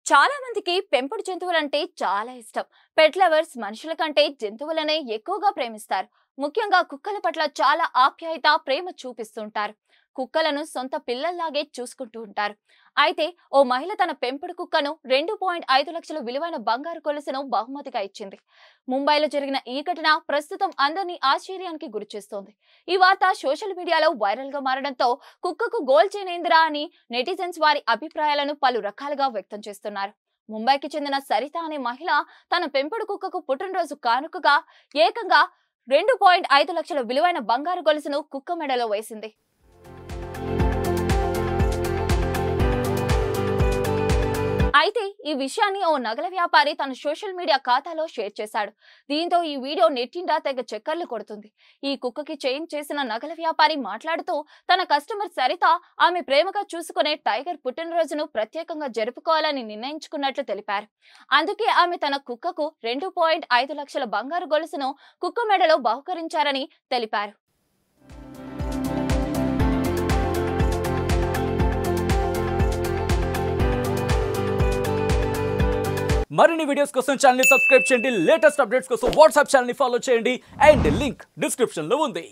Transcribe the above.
చాలా మందికి పెంపుడు జంతువులంటే చాలా ఇష్టం. పెట్ లవర్స్ మనుషుల కంటే జంతువులనే ఎక్కువగా ప్రేమిస్తారు. ముఖ్యంగా కుక్కల పట్ల చాలా ఆప్యాయత, ప్రేమ చూపిస్తుంటారు. కుక్కలను సొంత పిల్లల్లాగే చూసుకుంటూ ఉంటారు. అయితే ఓ మహిళ తన పెంపుడు కుక్కను 2.5 లక్షల విలువైన బంగారు గొలుసును బహుమతిగా ఇచ్చింది. ముంబైలో జరిగిన ఈ ఘటన ప్రస్తుతం అందరినీ ఆశ్చర్యానికి గురిచేస్తోంది. ఈ వార్త సోషల్ మీడియాలో వైరల్ గా మారడంతో కుక్కకు గోల్ చేయనేందిరా అని నెటిజన్స్ వారి అభిప్రాయాలను పలు రకాలుగా వ్యక్తం చేస్తున్నారు. ముంబైకి చెందిన సరిత అనే మహిళ తన పెంపుడు కుక్కకు పుట్టినరోజు కానుకగా ఏకంగా 2.5 లక్షల విలువైన బంగారు గొలుసును కుక్క మెడలో వేసింది. అయితే ఈ విషయాన్ని ఓ నగల వ్యాపారి తన సోషల్ మీడియా ఖాతాలో షేర్ చేశాడు. దీంతో ఈ వీడియో నెట్టిండా తెగ చక్కర్లు కొడుతుంది. ఈ కుక్కకి చేంజ్ చేసిన నగల వ్యాపారి మాట్లాడుతూ తన కస్టమర్ సరిత ఆమె ప్రేమగా చూసుకునే టైగర్ పుట్టినరోజును ప్రత్యేకంగా జరుపుకోవాలని నిర్ణయించుకున్నట్లు తెలిపారు. అందుకే ఆమె తన కుక్కకు 2.5 లక్షల బంగారు గొలుసును కుక్క మెడలో బహుకరించారని తెలిపారు. మరిన్ని వీడియోస్ కోసం ఛానల్ ని సబ్స్క్రైబ్ చేయండి. లేటెస్ట్ అప్డేట్స్ కోసం వాట్సాప్ ఛానల్ ని ఫాలో చేయండి. అండ్ లింక్ డిస్క్రిప్షన్ లో ఉంది.